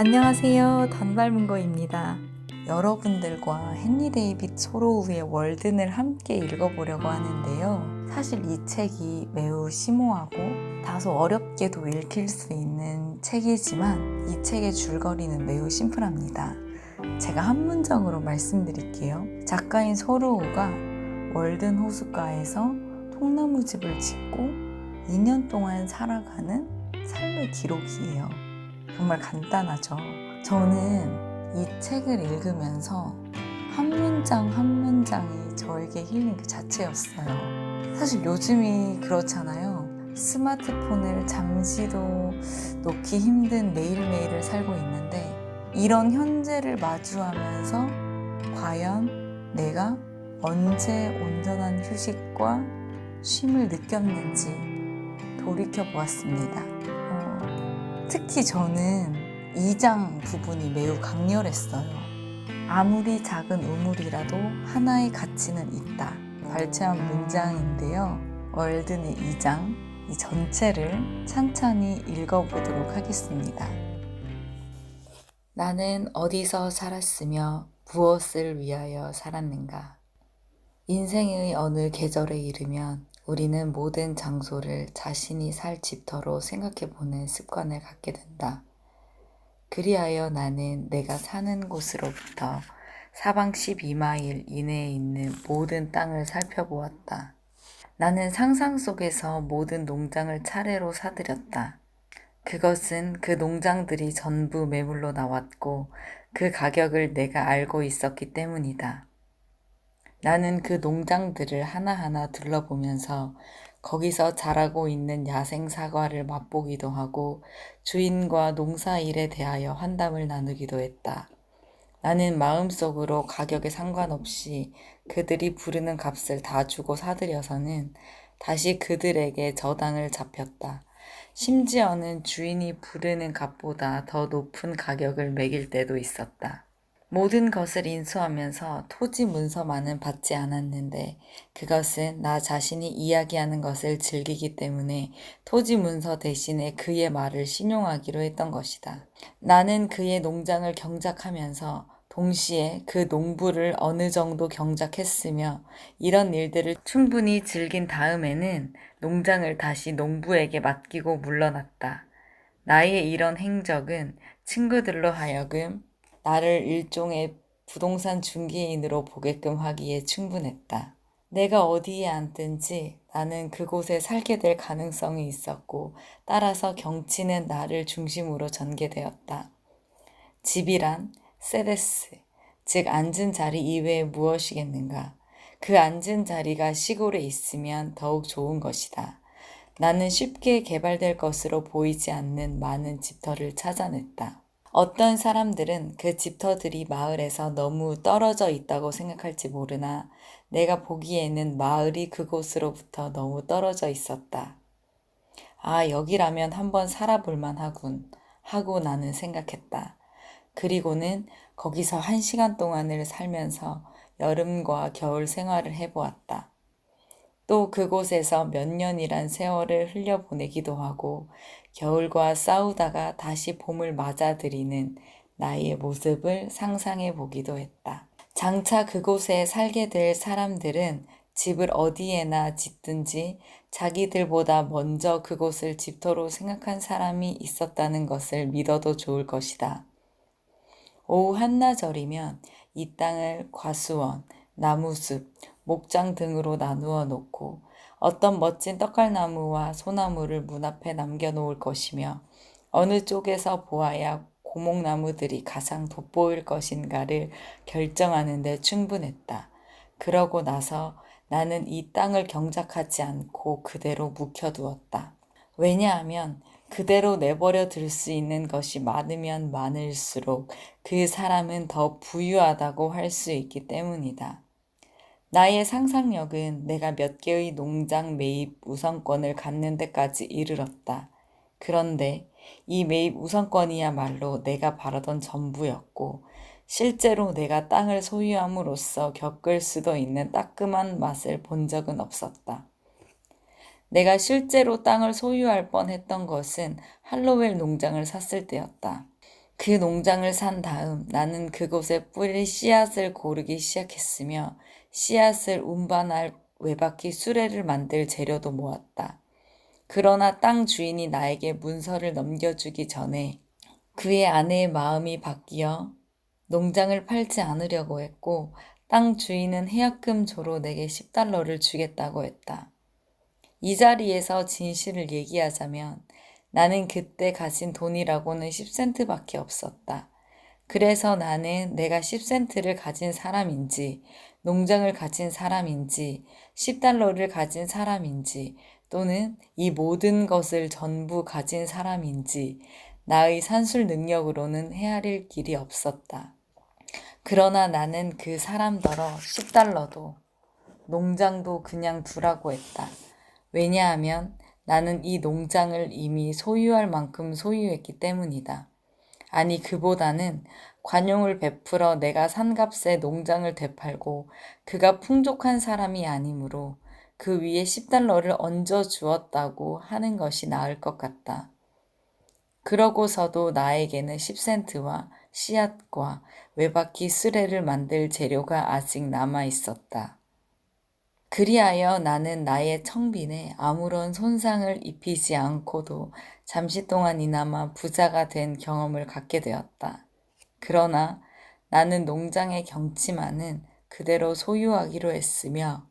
안녕하세요. 단발문고입니다. 여러분들과 헨리 데이빗 소로우의 월든을 함께 읽어보려고 하는데요. 사실 이 책이 매우 심오하고 다소 어렵게도 읽힐 수 있는 책이지만 이 책의 줄거리는 매우 심플합니다. 제가 한 문장으로 말씀드릴게요. 작가인 소로우가 월든 호숫가에서 통나무집을 짓고 2년 동안 살아가는 삶의 기록이에요. 정말 간단하죠. 저는 이 책을 읽으면서 한 문장 한 문장이 저에게 힐링 그 자체였어요. 사실 요즘이 그렇잖아요. 스마트폰을 잠시도 놓기 힘든 매일매일을 살고 있는데 이런 현재를 마주하면서 과연 내가 언제 온전한 휴식과 쉼을 느꼈는지 돌이켜보았습니다. 특히 저는 2장 부분이 매우 강렬했어요. 아무리 작은 우물이라도 하나의 가치는 있다. 발췌한 문장인데요. 월든의 2장, 이 전체를 찬찬히 읽어보도록 하겠습니다. 나는 어디서 살았으며 무엇을 위하여 살았는가? 인생의 어느 계절에 이르면 우리는 모든 장소를 자신이 살 집터로 생각해보는 습관을 갖게 된다. 그리하여 나는 내가 사는 곳으로부터 사방 12마일 이내에 있는 모든 땅을 살펴보았다. 나는 상상 속에서 모든 농장을 차례로 사들였다. 그것은 그 농장들이 전부 매물로 나왔고 그 가격을 내가 알고 있었기 때문이다. 나는 그 농장들을 하나하나 둘러보면서 거기서 자라고 있는 야생 사과를 맛보기도 하고 주인과 농사일에 대하여 환담을 나누기도 했다. 나는 마음속으로 가격에 상관없이 그들이 부르는 값을 다 주고 사들여서는 다시 그들에게 저당을 잡혔다. 심지어는 주인이 부르는 값보다 더 높은 가격을 매길 때도 있었다. 모든 것을 인수하면서 토지 문서만은 받지 않았는데 그것은 나 자신이 이야기하는 것을 즐기기 때문에 토지 문서 대신에 그의 말을 신용하기로 했던 것이다. 나는 그의 농장을 경작하면서 동시에 그 농부를 어느 정도 경작했으며 이런 일들을 충분히 즐긴 다음에는 농장을 다시 농부에게 맡기고 물러났다. 나의 이런 행적은 친구들로 하여금 나를 일종의 부동산 중개인으로 보게끔 하기에 충분했다. 내가 어디에 앉든지 나는 그곳에 살게 될 가능성이 있었고 따라서 경치는 나를 중심으로 전개되었다. 집이란 세데스, 즉 앉은 자리 이외에 무엇이겠는가? 그 앉은 자리가 시골에 있으면 더욱 좋은 것이다. 나는 쉽게 개발될 것으로 보이지 않는 많은 집터를 찾아냈다. 어떤 사람들은 그 집터들이 마을에서 너무 떨어져 있다고 생각할지 모르나 내가 보기에는 마을이 그곳으로부터 너무 떨어져 있었다. 아, 여기라면 한번 살아볼만 하군 하고 나는 생각했다. 그리고는 거기서 1시간 동안을 살면서 여름과 겨울 생활을 해보았다. 또 그곳에서 몇 년이란 세월을 흘려보내기도 하고 겨울과 싸우다가 다시 봄을 맞아들이는 나의 모습을 상상해 보기도 했다. 장차 그곳에 살게 될 사람들은 집을 어디에나 짓든지 자기들보다 먼저 그곳을 집터로 생각한 사람이 있었다는 것을 믿어도 좋을 것이다. 오후 한나절이면 이 땅을 과수원, 나무숲, 목장 등으로 나누어 놓고 어떤 멋진 떡갈나무와 소나무를 문 앞에 남겨놓을 것이며 어느 쪽에서 보아야 고목나무들이 가장 돋보일 것인가를 결정하는 데 충분했다. 그러고 나서 나는 이 땅을 경작하지 않고 그대로 묵혀두었다. 왜냐하면 그대로 내버려 둘 수 있는 것이 많으면 많을수록 그 사람은 더 부유하다고 할 수 있기 때문이다. 나의 상상력은 내가 몇 개의 농장 매입 우선권을 갖는 데까지 이르렀다. 그런데 이 매입 우선권이야말로 내가 바라던 전부였고 실제로 내가 땅을 소유함으로써 겪을 수도 있는 따끔한 맛을 본 적은 없었다. 내가 실제로 땅을 소유할 뻔했던 것은 할로웰 농장을 샀을 때였다. 그 농장을 산 다음 나는 그곳에 뿌릴 씨앗을 고르기 시작했으며 씨앗을 운반할 외바퀴 수레를 만들 재료도 모았다. 그러나 땅 주인이 나에게 문서를 넘겨주기 전에 그의 아내의 마음이 바뀌어 농장을 팔지 않으려고 했고 땅 주인은 해약금 조로 내게 10달러를 주겠다고 했다. 이 자리에서 진실을 얘기하자면 나는 그때 가진 돈이라고는 10센트밖에 없었다. 그래서 나는 내가 10센트를 가진 사람인지, 농장을 가진 사람인지, 10달러를 가진 사람인지, 또는 이 모든 것을 전부 가진 사람인지, 나의 산술 능력으로는 헤아릴 길이 없었다. 그러나 나는 그 사람더러 10달러도, 농장도 그냥 두라고 했다. 왜냐하면 나는 이 농장을 이미 소유할 만큼 소유했기 때문이다. 아니, 그보다는 관용을 베풀어 내가 산 값에 농장을 되팔고 그가 풍족한 사람이 아니므로 그 위에 10달러를 얹어 주었다고 하는 것이 나을 것 같다. 그러고서도 나에게는 10센트와 씨앗과 외바퀴 수레를 만들 재료가 아직 남아 있었다. 그리하여 나는 나의 청빈에 아무런 손상을 입히지 않고도 잠시 동안이나마 부자가 된 경험을 갖게 되었다. 그러나 나는 농장의 경치만은 그대로 소유하기로 했으며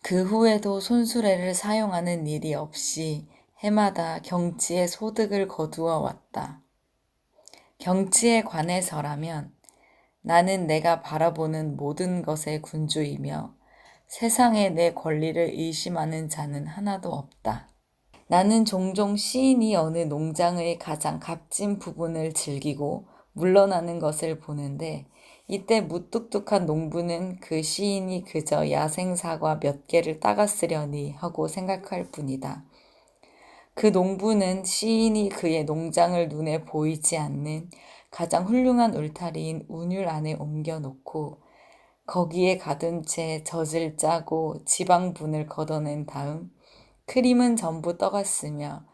그 후에도 손수레를 사용하는 일이 없이 해마다 경치의 소득을 거두어 왔다. 경치에 관해서라면 나는 내가 바라보는 모든 것의 군주이며 세상에 내 권리를 의심하는 자는 하나도 없다. 나는 종종 시인이 어느 농장의 가장 값진 부분을 즐기고 물러나는 것을 보는데 이때 무뚝뚝한 농부는 그 시인이 그저 야생사과 몇 개를 따갔으려니 하고 생각할 뿐이다. 그 농부는 시인이 그의 농장을 눈에 보이지 않는 가장 훌륭한 울타리인 운율 안에 옮겨놓고 거기에 가둔 채 젖을 짜고 지방분을 걷어낸 다음 크림은 전부 떠갔으며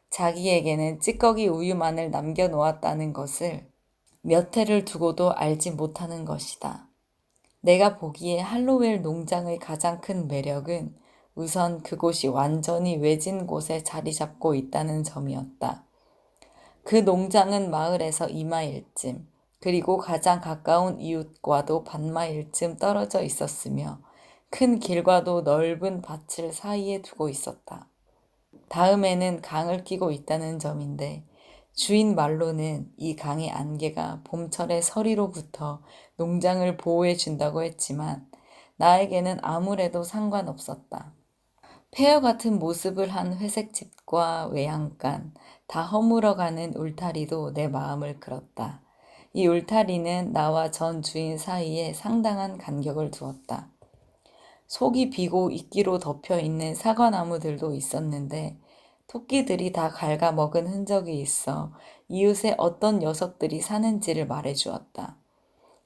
자기에게는 찌꺼기 우유만을 남겨놓았다는 것을 몇 해를 두고도 알지 못하는 것이다. 내가 보기에 할로웰 농장의 가장 큰 매력은 우선 그곳이 완전히 외진 곳에 자리 잡고 있다는 점이었다. 그 농장은 마을에서 2마일쯤, 그리고 가장 가까운 이웃과도 반마일쯤 떨어져 있었으며 큰 길과도 넓은 밭을 사이에 두고 있었다. 다음에는 강을 끼고 있다는 점인데 주인 말로는 이 강의 안개가 봄철의 서리로부터 농장을 보호해 준다고 했지만 나에게는 아무래도 상관없었다. 폐허 같은 모습을 한 회색집과 외양간, 다 허물어가는 울타리도 내 마음을 끌었다. 이 울타리는 나와 전 주인 사이에 상당한 간격을 두었다. 속이 비고 이끼로 덮여 있는 사과나무들도 있었는데 토끼들이 다 갉아먹은 흔적이 있어 이웃에 어떤 녀석들이 사는지를 말해주었다.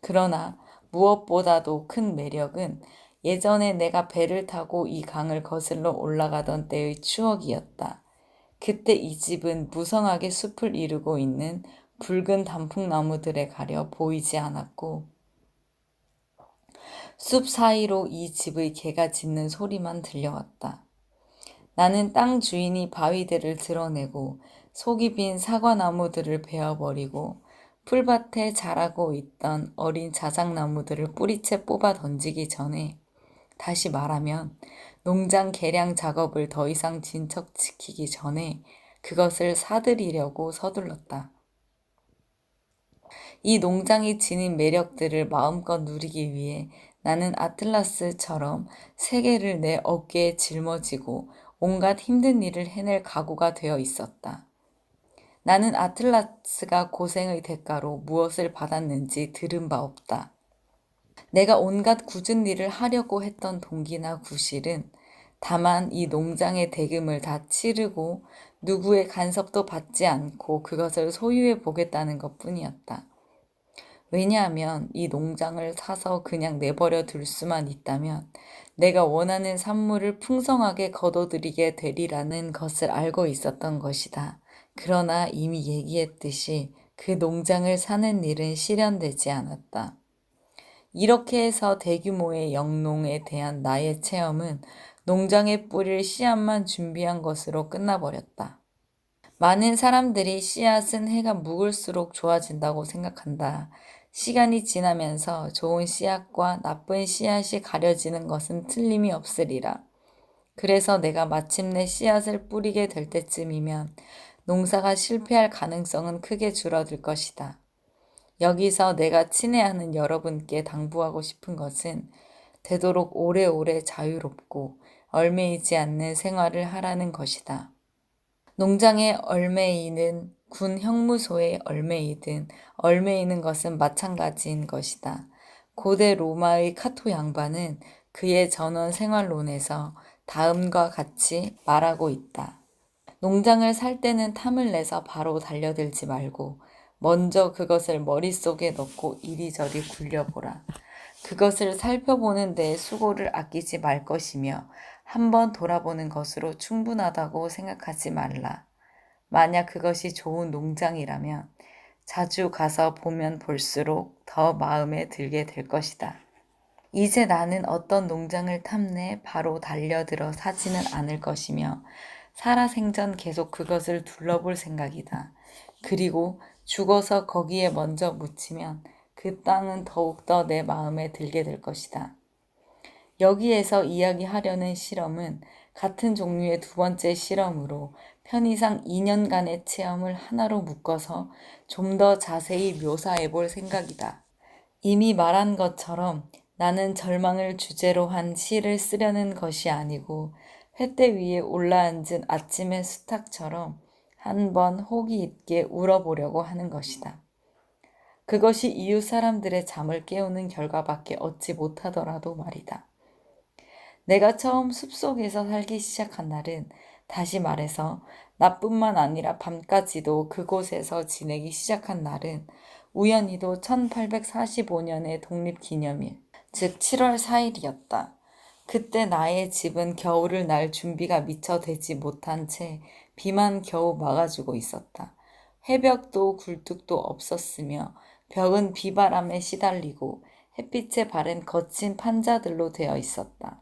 그러나 무엇보다도 큰 매력은 예전에 내가 배를 타고 이 강을 거슬러 올라가던 때의 추억이었다. 그때 이 집은 무성하게 숲을 이루고 있는 붉은 단풍나무들에 가려 보이지 않았고 숲 사이로 이 집의 개가 짖는 소리만 들려왔다. 나는 땅 주인이 바위들을 드러내고 속이 빈 사과나무들을 베어버리고 풀밭에 자라고 있던 어린 자작나무들을 뿌리채 뽑아 던지기 전에 다시 말하면 농장 개량 작업을 더 이상 진척시키기 전에 그것을 사들이려고 서둘렀다. 이 농장이 지닌 매력들을 마음껏 누리기 위해 나는 아틀라스처럼 세계를 내 어깨에 짊어지고 온갖 힘든 일을 해낼 각오가 되어 있었다. 나는 아틀라스가 고생의 대가로 무엇을 받았는지 들은 바 없다. 내가 온갖 굳은 일을 하려고 했던 동기나 구실은 다만 이 농장의 대금을 다 치르고 누구의 간섭도 받지 않고 그것을 소유해 보겠다는 것뿐이었다. 왜냐하면 이 농장을 사서 그냥 내버려 둘 수만 있다면 내가 원하는 산물을 풍성하게 거둬들이게 되리라는 것을 알고 있었던 것이다. 그러나 이미 얘기했듯이 그 농장을 사는 일은 실현되지 않았다. 이렇게 해서 대규모의 영농에 대한 나의 체험은 농장에 뿌릴 씨앗만 준비한 것으로 끝나버렸다. 많은 사람들이 씨앗은 해가 묵을수록 좋아진다고 생각한다. 시간이 지나면서 좋은 씨앗과 나쁜 씨앗이 가려지는 것은 틀림이 없으리라. 그래서 내가 마침내 씨앗을 뿌리게 될 때쯤이면 농사가 실패할 가능성은 크게 줄어들 것이다. 여기서 내가 친애하는 여러분께 당부하고 싶은 것은 되도록 오래오래 자유롭고 얽매이지 않는 생활을 하라는 것이다. 농장에 얽매이는 군 형무소에 얽매이든 얽매이는 것은 마찬가지인 것이다. 고대 로마의 카토 양반은 그의 전원 생활론에서 다음과 같이 말하고 있다. 농장을 살 때는 탐을 내서 바로 달려들지 말고 먼저 그것을 머릿속에 넣고 이리저리 굴려보라. 그것을 살펴보는 데에 수고를 아끼지 말 것이며 한번 돌아보는 것으로 충분하다고 생각하지 말라. 만약 그것이 좋은 농장이라면 자주 가서 보면 볼수록 더 마음에 들게 될 것이다. 이제 나는 어떤 농장을 탐내 바로 달려들어 사지는 않을 것이며 살아생전 계속 그것을 둘러볼 생각이다. 그리고 죽어서 거기에 먼저 묻히면 그 땅은 더욱더 내 마음에 들게 될 것이다. 여기에서 이야기하려는 실험은 같은 종류의 두 번째 실험으로 편의상 2년간의 체험을 하나로 묶어서 좀 더 자세히 묘사해 볼 생각이다. 이미 말한 것처럼 나는 절망을 주제로 한 시를 쓰려는 것이 아니고 횃대 위에 올라앉은 아침의 수탉처럼 한번 호기 있게 울어보려고 하는 것이다. 그것이 이웃 사람들의 잠을 깨우는 결과밖에 얻지 못하더라도 말이다. 내가 처음 숲속에서 살기 시작한 날은 다시 말해서 나뿐만 아니라 밤까지도 그곳에서 지내기 시작한 날은 우연히도 1845년의 독립기념일, 즉 7월 4일이었다. 그때 나의 집은 겨울을 날 준비가 미처 되지 못한 채 비만 겨우 막아주고 있었다. 회벽도 굴뚝도 없었으며 벽은 비바람에 시달리고 햇빛에 바른 거친 판자들로 되어 있었다.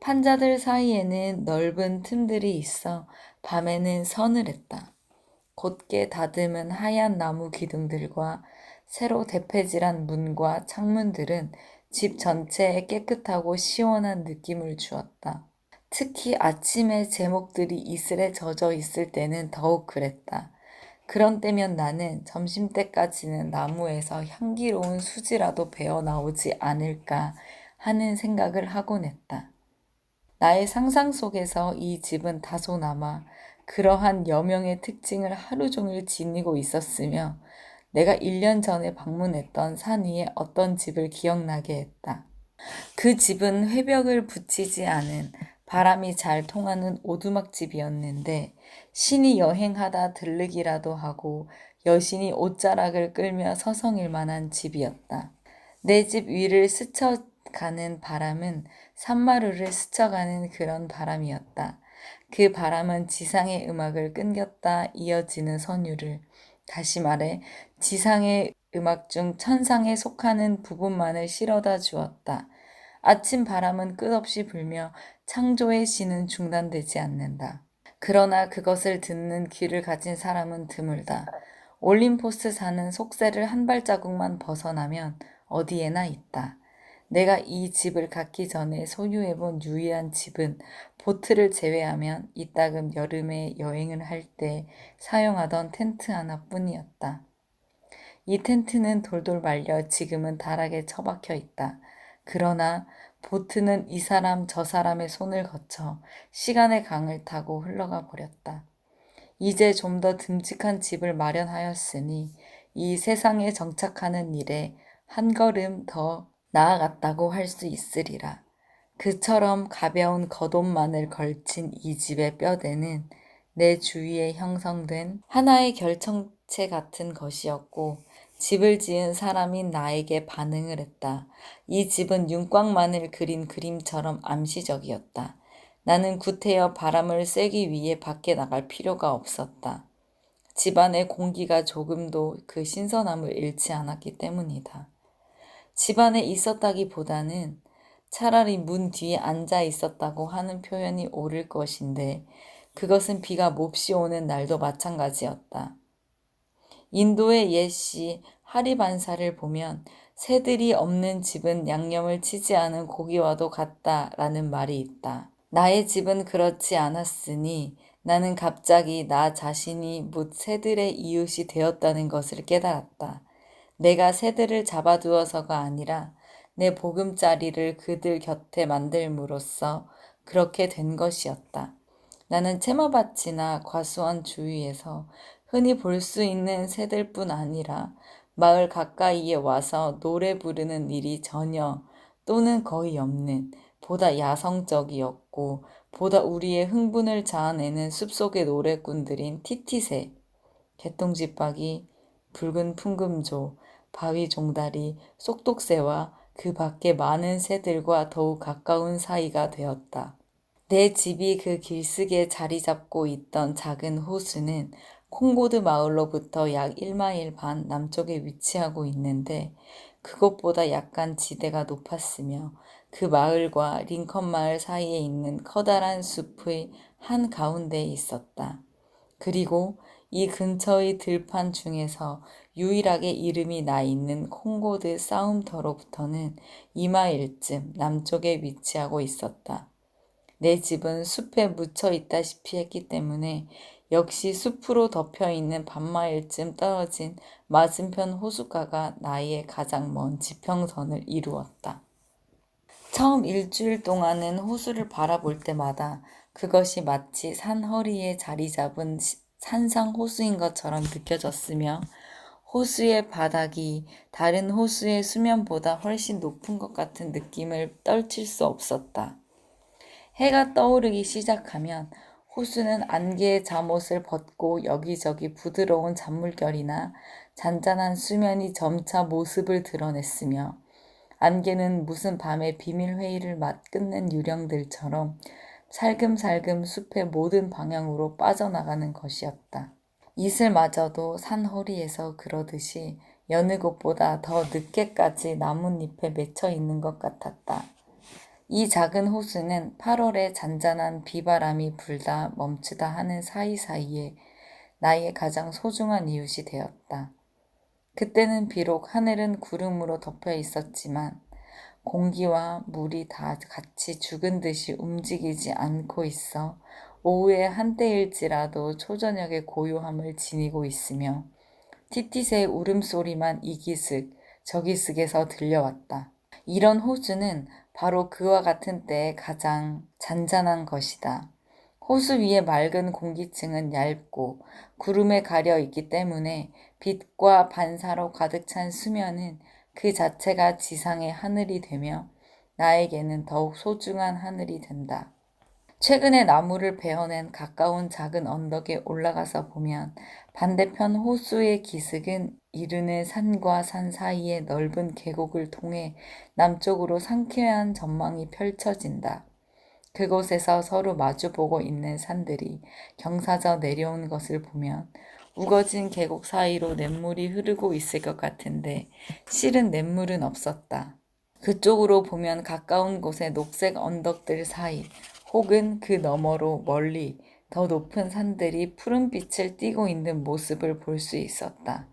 판자들 사이에는 넓은 틈들이 있어 밤에는 서늘했다. 곧게 다듬은 하얀 나무 기둥들과 새로 대패질한 문과 창문들은 집 전체에 깨끗하고 시원한 느낌을 주었다. 특히 아침에 제목들이 이슬에 젖어 있을 때는 더욱 그랬다. 그런 때면 나는 점심때까지는 나무에서 향기로운 수지라도 베어 나오지 않을까 하는 생각을 하곤 했다. 나의 상상 속에서 이 집은 다소나마 그러한 여명의 특징을 하루 종일 지니고 있었으며 내가 1년 전에 방문했던 산 위의 어떤 집을 기억나게 했다. 그 집은 회벽을 붙이지 않은 바람이 잘 통하는 오두막집이었는데 신이 여행하다 들르기라도 하고 여신이 옷자락을 끌며 서성일 만한 집이었다. 내 집 위를 스쳐가는 바람은 산마루를 스쳐가는 그런 바람이었다. 그 바람은 지상의 음악을 끊겼다 이어지는 선율을, 다시 말해 지상의 음악 중 천상에 속하는 부분만을 실어다 주었다. 아침 바람은 끝없이 불며 창조의 신은 중단되지 않는다. 그러나 그것을 듣는 귀를 가진 사람은 드물다. 올림포스 산은 속세를 한 발자국만 벗어나면 어디에나 있다. 내가 이 집을 갖기 전에 소유해본 유일한 집은 보트를 제외하면 이따금 여름에 여행을 할 때 사용하던 텐트 하나뿐이었다. 이 텐트는 돌돌 말려 지금은 다락에 처박혀 있다. 그러나 보트는 이 사람 저 사람의 손을 거쳐 시간의 강을 타고 흘러가 버렸다. 이제 좀 더 듬직한 집을 마련하였으니 이 세상에 정착하는 일에 한 걸음 더 나아갔다고 할 수 있으리라. 그처럼 가벼운 겉옷만을 걸친 이 집의 뼈대는 내 주위에 형성된 하나의 결정체 같은 것이었고 집을 지은 사람인 나에게 반응을 했다. 이 집은 윤곽만을 그린 그림처럼 암시적이었다. 나는 구태여 바람을 쐬기 위해 밖에 나갈 필요가 없었다. 집안의 공기가 조금도 그 신선함을 잃지 않았기 때문이다. 집안에 있었다기보다는 차라리 문 뒤에 앉아 있었다고 하는 표현이 옳을 것인데 그것은 비가 몹시 오는 날도 마찬가지였다. 인도의 옛시 하리반사를 보면 새들이 없는 집은 양념을 치지 않은 고기와도 같다라는 말이 있다. 나의 집은 그렇지 않았으니 나는 갑자기 나 자신이 못 새들의 이웃이 되었다는 것을 깨달았다. 내가 새들을 잡아두어서가 아니라 내 보금자리를 그들 곁에 만들므로써 그렇게 된 것이었다. 나는 채마밭이나 과수원 주위에서 흔히 볼 수 있는 새들뿐 아니라 마을 가까이에 와서 노래 부르는 일이 전혀 또는 거의 없는 보다 야성적이었고 보다 우리의 흥분을 자아내는 숲속의 노래꾼들인 티티새, 개똥집박이, 붉은 풍금조, 바위 종다리, 쏙독새와 그 밖에 많은 새들과 더욱 가까운 사이가 되었다. 내 집이 그 길목에 자리 잡고 있던 작은 호수는 콩고드 마을로부터 약 1마일 반 남쪽에 위치하고 있는데 그것보다 약간 지대가 높았으며 그 마을과 링컨 마을 사이에 있는 커다란 숲의 한가운데에 있었다. 그리고 이 근처의 들판 중에서 유일하게 이름이 나 있는 콩고드 싸움터로부터는 2마일쯤 남쪽에 위치하고 있었다. 내 집은 숲에 묻혀 있다시피 했기 때문에 역시 숲으로 덮여 있는 반마일쯤 떨어진 맞은편 호숫가가 나의 가장 먼 지평선을 이루었다. 처음 일주일 동안은 호수를 바라볼 때마다 그것이 마치 산 허리에 자리 잡은 산상 호수인 것처럼 느껴졌으며 호수의 바닥이 다른 호수의 수면보다 훨씬 높은 것 같은 느낌을 떨칠 수 없었다. 해가 떠오르기 시작하면 호수는 안개의 잠옷을 벗고 여기저기 부드러운 잔물결이나 잔잔한 수면이 점차 모습을 드러냈으며 안개는 무슨 밤의 비밀 회의를 끝낸 유령들처럼 살금살금 숲의 모든 방향으로 빠져나가는 것이었다. 이슬마저도 산 허리에서 그러듯이 여느 곳보다 더 늦게까지 나뭇잎에 맺혀 있는 것 같았다. 이 작은 호수는 8월에 잔잔한 비바람이 불다 멈추다 하는 사이사이에 나의 가장 소중한 이웃이 되었다. 그때는 비록 하늘은 구름으로 덮여 있었지만 공기와 물이 다 같이 죽은 듯이 움직이지 않고 있어 오후의 한때일지라도 초저녁의 고요함을 지니고 있으며 티티새의 울음소리만 이기슥 저기슥에서 들려왔다. 이런 호수는 바로 그와 같은 때에 가장 잔잔한 것이다. 호수 위의 맑은 공기층은 얇고 구름에 가려 있기 때문에 빛과 반사로 가득 찬 수면은 그 자체가 지상의 하늘이 되며 나에게는 더욱 소중한 하늘이 된다. 최근에 나무를 베어낸 가까운 작은 언덕에 올라가서 보면 반대편 호수의 기슭은 이르는 산과 산 사이의 넓은 계곡을 통해 남쪽으로 상쾌한 전망이 펼쳐진다. 그곳에서 서로 마주보고 있는 산들이 경사져 내려온 것을 보면 우거진 계곡 사이로 냇물이 흐르고 있을 것 같은데 실은 냇물은 없었다. 그쪽으로 보면 가까운 곳의 녹색 언덕들 사이 혹은 그 너머로 멀리 더 높은 산들이 푸른빛을 띠고 있는 모습을 볼 수 있었다.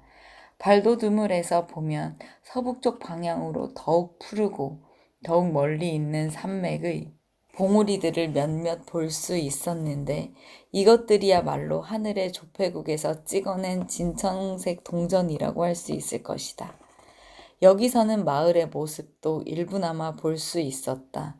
발도드물에서 보면 서북쪽 방향으로 더욱 푸르고 더욱 멀리 있는 산맥의 봉우리들을 몇몇 볼 수 있었는데 이것들이야말로 하늘의 조폐국에서 찍어낸 진청색 동전이라고 할 수 있을 것이다. 여기서는 마을의 모습도 일부나마 볼 수 있었다.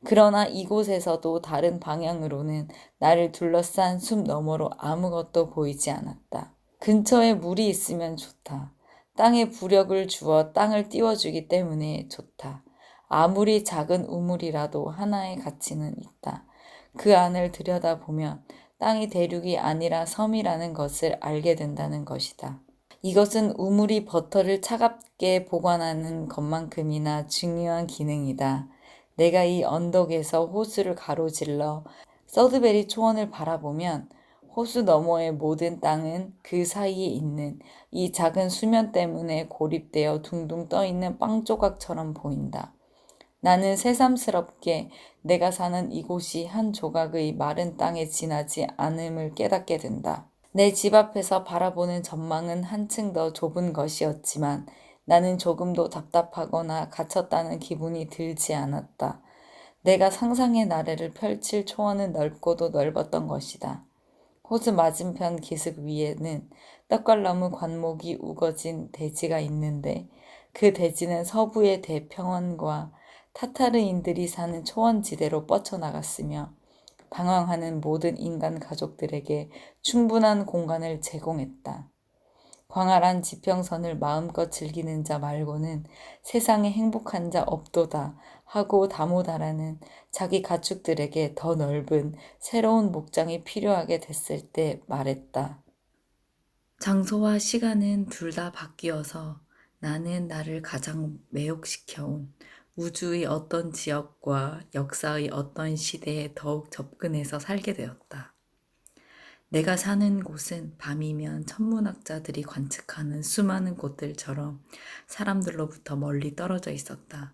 그러나 이곳에서도 다른 방향으로는 나를 둘러싼 숲 너머로 아무것도 보이지 않았다. 근처에 물이 있으면 좋다. 땅에 부력을 주어 땅을 띄워주기 때문에 좋다. 아무리 작은 우물이라도 하나의 가치는 있다. 그 안을 들여다보면 땅이 대륙이 아니라 섬이라는 것을 알게 된다는 것이다. 이것은 우물이 버터를 차갑게 보관하는 것만큼이나 중요한 기능이다. 내가 이 언덕에서 호수를 가로질러 서드베리 초원을 바라보면 호수 너머의 모든 땅은 그 사이에 있는 이 작은 수면 때문에 고립되어 둥둥 떠 있는 빵 조각처럼 보인다. 나는 새삼스럽게 내가 사는 이곳이 한 조각의 마른 땅에 지나지 않음을 깨닫게 된다. 내 집 앞에서 바라보는 전망은 한층 더 좁은 것이었지만 나는 조금도 답답하거나 갇혔다는 기분이 들지 않았다. 내가 상상의 나래를 펼칠 초원은 넓고도 넓었던 것이다. 호수 맞은편 기슭 위에는 떡갈나무 관목이 우거진 대지가 있는데 그 대지는 서부의 대평원과 타타르인들이 사는 초원지대로 뻗쳐나갔으며 방황하는 모든 인간 가족들에게 충분한 공간을 제공했다. 광활한 지평선을 마음껏 즐기는 자 말고는 세상에 행복한 자 없도다 하고 다모다라는 자기 가축들에게 더 넓은 새로운 목장이 필요하게 됐을 때 말했다. 장소와 시간은 둘 다 바뀌어서 나는 나를 가장 매혹시켜온 우주의 어떤 지역과 역사의 어떤 시대에 더욱 접근해서 살게 되었다. 내가 사는 곳은 밤이면 천문학자들이 관측하는 수많은 곳들처럼 사람들로부터 멀리 떨어져 있었다.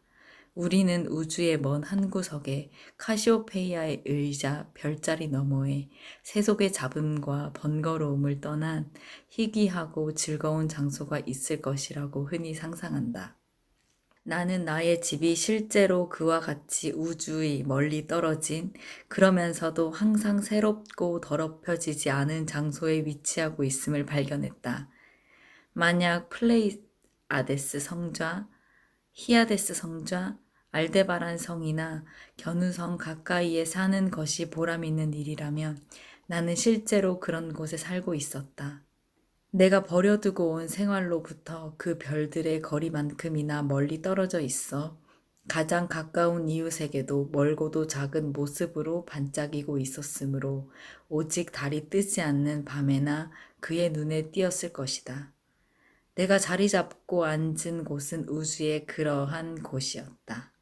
우리는 우주의 먼 한 구석에 카시오페이아의 의자 별자리 너머에 세속의 잡음과 번거로움을 떠난 희귀하고 즐거운 장소가 있을 것이라고 흔히 상상한다. 나는 나의 집이 실제로 그와 같이 우주의 멀리 떨어진 그러면서도 항상 새롭고 더럽혀지지 않은 장소에 위치하고 있음을 발견했다. 만약 플레이아데스 성좌, 히아데스 성좌, 알데바란 성이나 견우성 가까이에 사는 것이 보람 있는 일이라면 나는 실제로 그런 곳에 살고 있었다. 내가 버려두고 온 생활로부터 그 별들의 거리만큼이나 멀리 떨어져 있어 가장 가까운 이웃에게도 멀고도 작은 모습으로 반짝이고 있었으므로 오직 달이 뜨지 않는 밤에나 그의 눈에 띄었을 것이다. 내가 자리 잡고 앉은 곳은 우주의 그러한 곳이었다.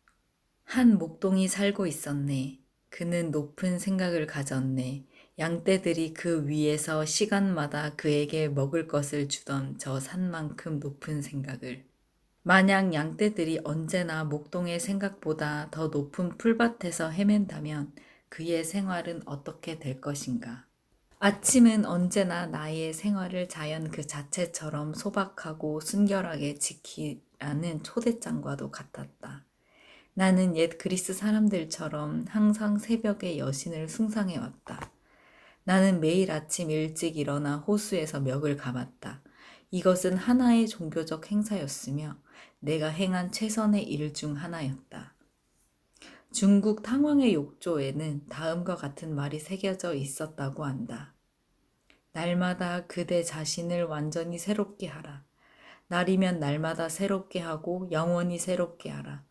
한 목동이 살고 있었네. 그는 높은 생각을 가졌네. 양떼들이 그 위에서 시간마다 그에게 먹을 것을 주던 저 산만큼 높은 생각을. 만약 양떼들이 언제나 목동의 생각보다 더 높은 풀밭에서 헤맨다면 그의 생활은 어떻게 될 것인가? 아침은 언제나 나의 생활을 자연 그 자체처럼 소박하고 순결하게 지키라는 초대장과도 같았다. 나는 옛 그리스 사람들처럼 항상 새벽에 여신을 숭상해왔다. 나는 매일 아침 일찍 일어나 호수에서 멱을 감았다. 이것은 하나의 종교적 행사였으며 내가 행한 최선의 일 중 하나였다. 중국 탕왕의 욕조에는 다음과 같은 말이 새겨져 있었다고 한다. 날마다 그대 자신을 완전히 새롭게 하라. 날이면 날마다 새롭게 하고 영원히 새롭게 하라.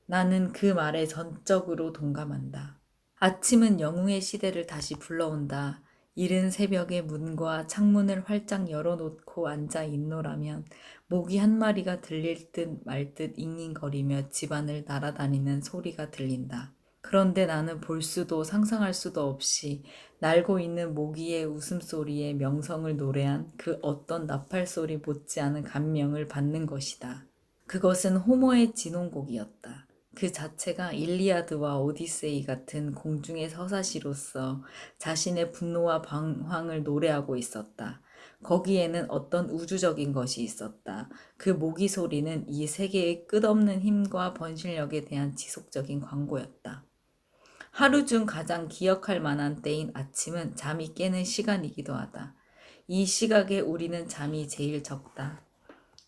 나는 그 말에 전적으로 동감한다. 아침은 영웅의 시대를 다시 불러온다. 이른 새벽에 문과 창문을 활짝 열어놓고 앉아 있노라면 모기 한 마리가 들릴 듯 말 듯 잉잉거리며 집안을 날아다니는 소리가 들린다. 그런데 나는 볼 수도 상상할 수도 없이 날고 있는 모기의 웃음소리에 명성을 노래한 그 어떤 나팔소리 못지않은 감명을 받는 것이다. 그것은 호머의 진홍곡이었다. 그 자체가 일리아드와 오디세이 같은 공중의 서사시로서 자신의 분노와 방황을 노래하고 있었다. 거기에는 어떤 우주적인 것이 있었다. 그 모기 소리는 이 세계의 끝없는 힘과 번실력에 대한 지속적인 광고였다. 하루 중 가장 기억할 만한 때인 아침은 잠이 깨는 시간이기도 하다. 이 시각에 우리는 잠이 제일 적다.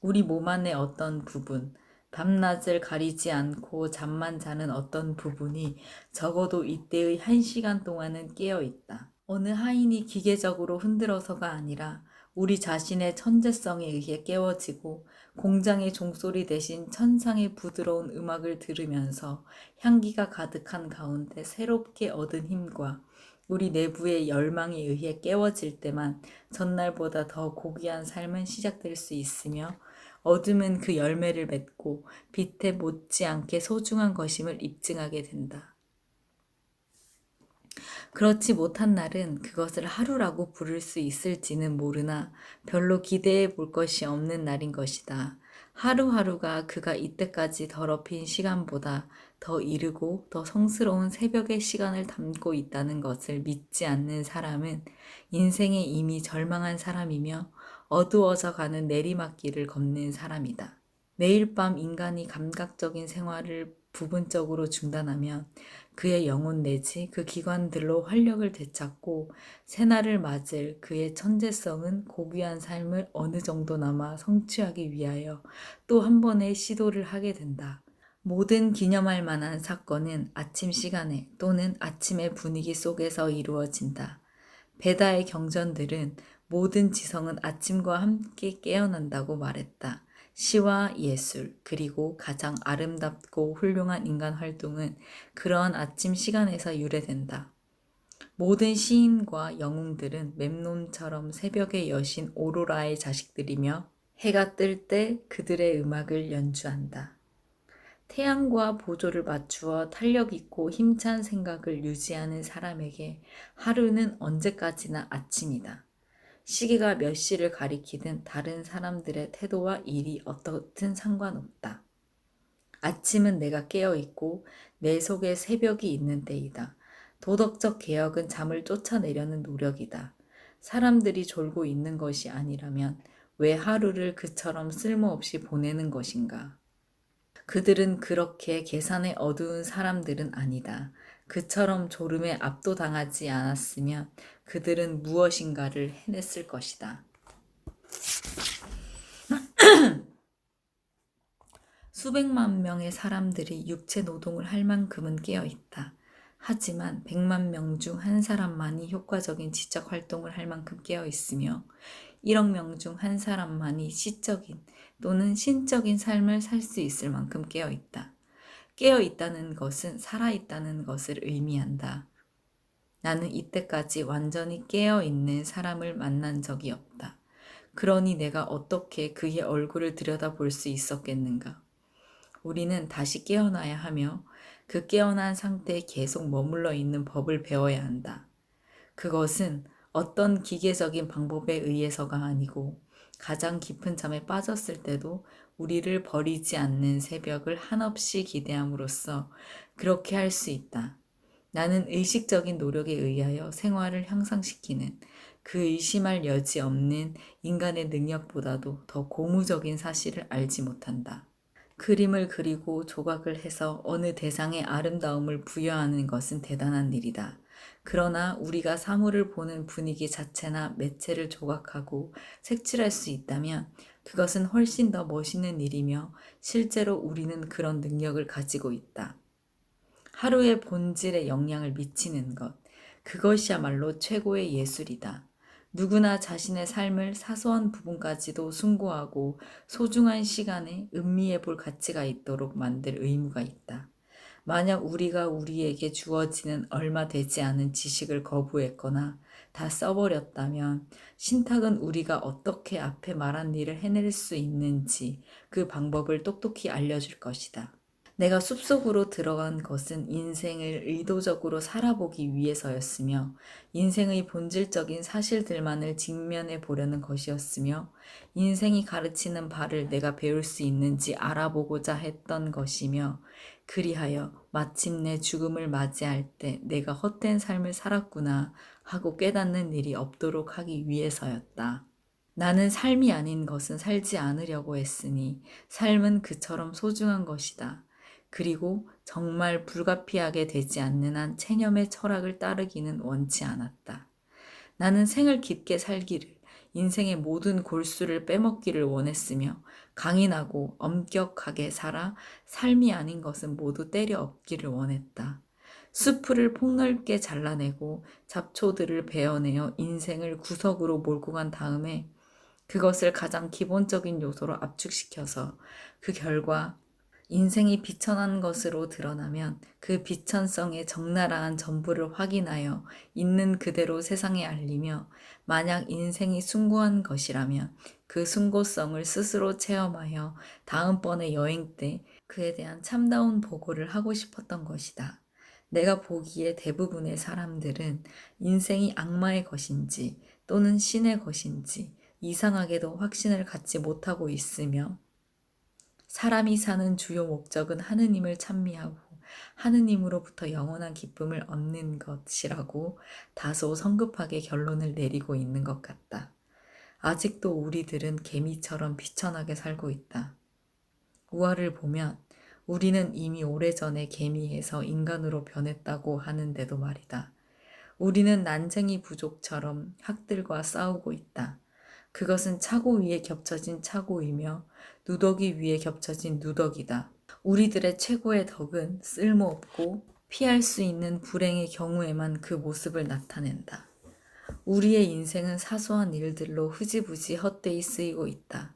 우리 몸 안의 어떤 부분, 밤낮을 가리지 않고 잠만 자는 어떤 부분이 적어도 이때의 1시간 동안은 깨어 있다. 어느 하인이 기계적으로 흔들어서가 아니라 우리 자신의 천재성에 의해 깨워지고 공장의 종소리 대신 천상의 부드러운 음악을 들으면서 향기가 가득한 가운데 새롭게 얻은 힘과 우리 내부의 열망에 의해 깨워질 때만 전날보다 더 고귀한 삶은 시작될 수 있으며 어둠은 그 열매를 맺고 빛에 못지않게 소중한 것임을 입증하게 된다. 그렇지 못한 날은 그것을 하루라고 부를 수 있을지는 모르나 별로 기대해 볼 것이 없는 날인 것이다. 하루하루가 그가 이때까지 더럽힌 시간보다 더 이르고 더 성스러운 새벽의 시간을 담고 있다는 것을 믿지 않는 사람은 인생에 이미 절망한 사람이며 어두워져 가는 내리막길을 걷는 사람이다. 매일 밤 인간이 감각적인 생활을 부분적으로 중단하면 그의 영혼 내지 그 기관들로 활력을 되찾고 새날을 맞을 그의 천재성은 고귀한 삶을 어느 정도나마 성취하기 위하여 또 한 번의 시도를 하게 된다. 모든 기념할 만한 사건은 아침 시간에 또는 아침의 분위기 속에서 이루어진다. 베다의 경전들은 모든 지성은 아침과 함께 깨어난다고 말했다. 시와 예술, 그리고 가장 아름답고 훌륭한 인간 활동은 그러한 아침 시간에서 유래된다. 모든 시인과 영웅들은 mem논처럼 새벽의 여신 오로라의 자식들이며 해가 뜰 때 그들의 음악을 연주한다. 태양과 보조를 맞추어 탄력 있고 힘찬 생각을 유지하는 사람에게 하루는 언제까지나 아침이다. 시계가 몇 시를 가리키든 다른 사람들의 태도와 일이 어떻든 상관없다. 아침은 내가 깨어있고 내 속에 새벽이 있는 때이다. 도덕적 개혁은 잠을 쫓아내려는 노력이다. 사람들이 졸고 있는 것이 아니라면 왜 하루를 그처럼 쓸모없이 보내는 것인가? 그들은 그렇게 계산에 어두운 사람들은 아니다. 그처럼 졸음에 압도당하지 않았으면 그들은 무엇인가를 해냈을 것이다. 수백만 명의 사람들이 육체 노동을 할 만큼은 깨어 있다. 하지만 100만 명 중 한 사람만이 효과적인 지적 활동을 할 만큼 깨어 있으며 1억 명 중 한 사람만이 시적인 또는 신적인 삶을 살 수 있을 만큼 깨어 있다. 깨어 있다는 것은 살아 있다는 것을 의미한다. 나는 이때까지 완전히 깨어 있는 사람을 만난 적이 없다. 그러니 내가 어떻게 그의 얼굴을 들여다볼 수 있었겠는가? 우리는 다시 깨어나야 하며 그 깨어난 상태에 계속 머물러 있는 법을 배워야 한다. 그것은 어떤 기계적인 방법에 의해서가 아니고 가장 깊은 잠에 빠졌을 때도 우리를 버리지 않는 새벽을 한없이 기대함으로써 그렇게 할 수 있다. 나는 의식적인 노력에 의하여 생활을 향상시키는 그 의심할 여지 없는 인간의 능력보다도 더 고무적인 사실을 알지 못한다. 그림을 그리고 조각을 해서 어느 대상의 아름다움을 부여하는 것은 대단한 일이다. 그러나 우리가 사물을 보는 분위기 자체나 매체를 조각하고 색칠할 수 있다면 그것은 훨씬 더 멋있는 일이며 실제로 우리는 그런 능력을 가지고 있다. 하루의 본질에 영향을 미치는 것, 그것이야말로 최고의 예술이다. 누구나 자신의 삶을 사소한 부분까지도 숭고하고 소중한 시간에 음미해 볼 가치가 있도록 만들 의무가 있다. 만약 우리가 우리에게 주어지는 얼마 되지 않은 지식을 거부했거나 다 써버렸다면 신탁은 우리가 어떻게 앞에 말한 일을 해낼 수 있는지 그 방법을 똑똑히 알려줄 것이다. 내가 숲속으로 들어간 것은 인생을 의도적으로 살아보기 위해서였으며 인생의 본질적인 사실들만을 직면해 보려는 것이었으며 인생이 가르치는 바를 내가 배울 수 있는지 알아보고자 했던 것이며 그리하여 마침내 죽음을 맞이할 때 내가 헛된 삶을 살았구나 하고 깨닫는 일이 없도록 하기 위해서였다. 나는 삶이 아닌 것은 살지 않으려고 했으니 삶은 그처럼 소중한 것이다. 그리고 정말 불가피하게 되지 않는 한 체념의 철학을 따르기는 원치 않았다. 나는 생을 깊게 살기를, 인생의 모든 골수를 빼먹기를 원했으며 강인하고 엄격하게 살아 삶이 아닌 것은 모두 때려 엎기를 원했다. 수풀을 폭넓게 잘라내고 잡초들을 베어내어 인생을 구석으로 몰고 간 다음에 그것을 가장 기본적인 요소로 압축시켜서 그 결과 인생이 비천한 것으로 드러나면 그 비천성의 적나라한 전부를 확인하여 있는 그대로 세상에 알리며 만약 인생이 숭고한 것이라면 그 숭고성을 스스로 체험하여 다음번의 여행 때 그에 대한 참다운 보고를 하고 싶었던 것이다. 내가 보기에 대부분의 사람들은 인생이 악마의 것인지 또는 신의 것인지 이상하게도 확신을 갖지 못하고 있으며, 사람이 사는 주요 목적은 하느님을 찬미하고 하느님으로부터 영원한 기쁨을 얻는 것이라고 다소 성급하게 결론을 내리고 있는 것 같다. 아직도 우리들은 개미처럼 비천하게 살고 있다. 우화를 보면 우리는 이미 오래전에 개미에서 인간으로 변했다고 하는데도 말이다. 우리는 난쟁이 부족처럼 학들과 싸우고 있다. 그것은 차고 위에 겹쳐진 차고이며 누더기 위에 겹쳐진 누더기다. 우리들의 최고의 덕은 쓸모없고 피할 수 있는 불행의 경우에만 그 모습을 나타낸다. 우리의 인생은 사소한 일들로 흐지부지 헛되이 쓰이고 있다.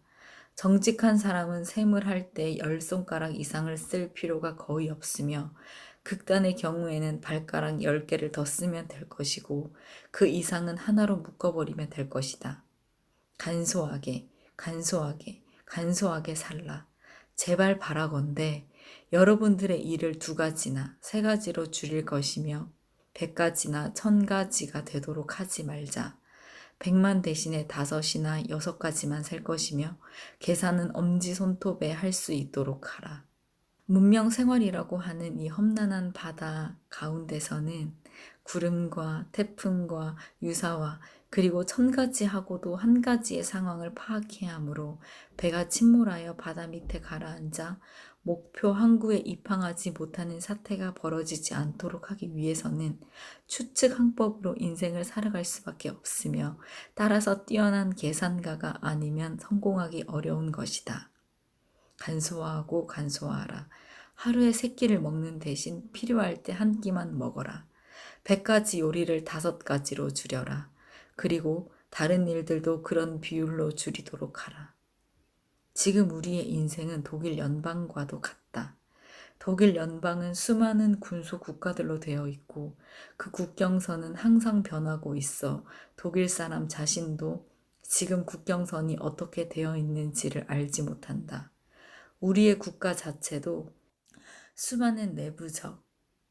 정직한 사람은 셈을 할 때 10손가락 이상을 쓸 필요가 거의 없으며, 극단의 경우에는 발가락 10개를 더 쓰면 될 것이고 그 이상은 하나로 묶어버리면 될 것이다. 간소하게, 간소하게, 간소하게 살라. 제발 바라건대 여러분들의 일을 2가지나 3가지로 줄일 것이며 100가지나 1000가지가 되도록 하지 말자. 100만 대신에 5이나 6가지만 셀 것이며 계산은 엄지손톱에 할 수 있도록 하라. 문명 생활이라고 하는 이 험난한 바다 가운데서는 구름과 태풍과 유사와 그리고 1000가지하고도 1가지의 상황을 파악해야 하므로 배가 침몰하여 바다 밑에 가라앉아 목표 항구에 입항하지 못하는 사태가 벌어지지 않도록 하기 위해서는 추측 항법으로 인생을 살아갈 수밖에 없으며, 따라서 뛰어난 계산가가 아니면 성공하기 어려운 것이다. 간소화하고 간소화하라. 하루에 3끼를 먹는 대신 필요할 때 1끼만 먹어라. 100가지 요리를 5가지로 줄여라. 그리고 다른 일들도 그런 비율로 줄이도록 하라. 지금 우리의 인생은 독일 연방과도 같다. 독일 연방은 수많은 군소 국가들로 되어 있고 그 국경선은 항상 변하고 있어 독일 사람 자신도 지금 국경선이 어떻게 되어 있는지를 알지 못한다. 우리의 국가 자체도 수많은 내부적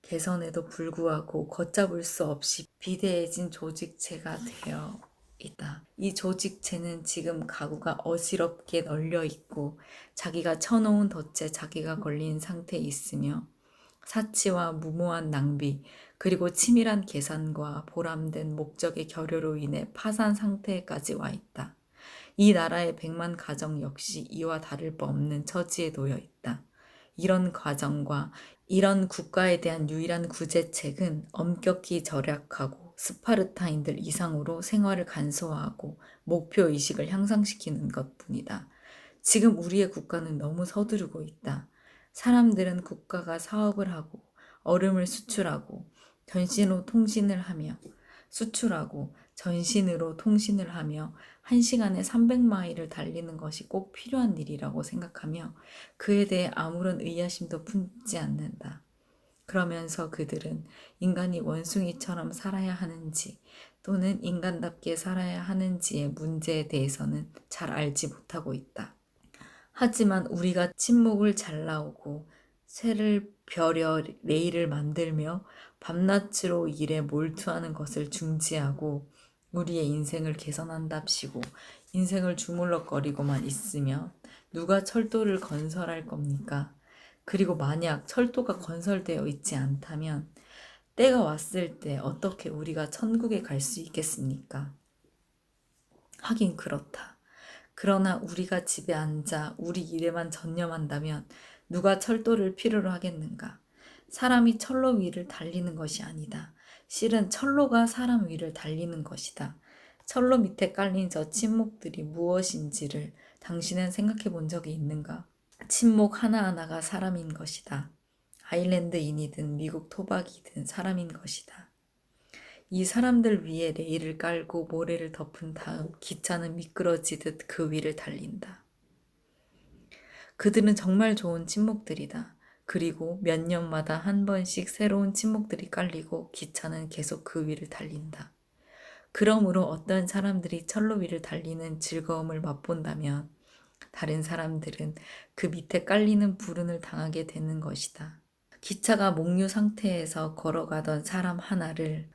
개선에도 불구하고 걷잡을 수 없이 비대해진 조직체가 되어 있다. 이 조직체는 지금 가구가 어지럽게 널려 있고 자기가 쳐놓은 덫에 자기가 걸린 상태에 있으며, 사치와 무모한 낭비 그리고 치밀한 계산과 보람된 목적의 결여로 인해 파산 상태까지 와 있다. 이 나라의 100만 가정 역시 이와 다를 바 없는 처지에 놓여 있다. 이런 과정과 이런 국가에 대한 유일한 구제책은 엄격히 절약하고 스파르타인들 이상으로 생활을 간소화하고 목표의식을 향상시키는 것뿐이다. 지금 우리의 국가는 너무 서두르고 있다. 사람들은 국가가 사업을 하고 얼음을 수출하고 전신으로 통신을 하며 수출하고 전신으로 통신을 하며 1시간에 300마일을 달리는 것이 꼭 필요한 일이라고 생각하며 그에 대해 아무런 의아심도 품지 않는다. 그러면서 그들은 인간이 원숭이처럼 살아야 하는지 또는 인간답게 살아야 하는지의 문제에 대해서는 잘 알지 못하고 있다. 하지만 우리가 침묵을 잘 나오고 새를 벼려 레일을 만들며 밤낮으로 일에 몰두하는 것을 중지하고 우리의 인생을 개선한답시고 인생을 주물럭거리고만 있으면 누가 철도를 건설할 겁니까? 그리고 만약 철도가 건설되어 있지 않다면 때가 왔을 때 어떻게 우리가 천국에 갈 수 있겠습니까? 하긴 그렇다. 그러나 우리가 집에 앉아 우리 일에만 전념한다면 누가 철도를 필요로 하겠는가? 사람이 철로 위를 달리는 것이 아니다. 실은 철로가 사람 위를 달리는 것이다. 철로 밑에 깔린 저 침묵들이 무엇인지를 당신은 생각해 본 적이 있는가? 침묵 하나하나가 사람인 것이다. 아일랜드인이든 미국 토박이든 사람인 것이다. 이 사람들 위에 레일을 깔고 모래를 덮은 다음 기차는 미끄러지듯 그 위를 달린다. 그들은 정말 좋은 침묵들이다. 그리고 몇 년마다 한 번씩 새로운 침묵들이 깔리고 기차는 계속 그 위를 달린다. 그러므로 어떤 사람들이 철로 위를 달리는 즐거움을 맛본다면 다른 사람들은 그 밑에 깔리는 불운을 당하게 되는 것이다. 기차가 목류 상태에서 걸어가던 사람 하나를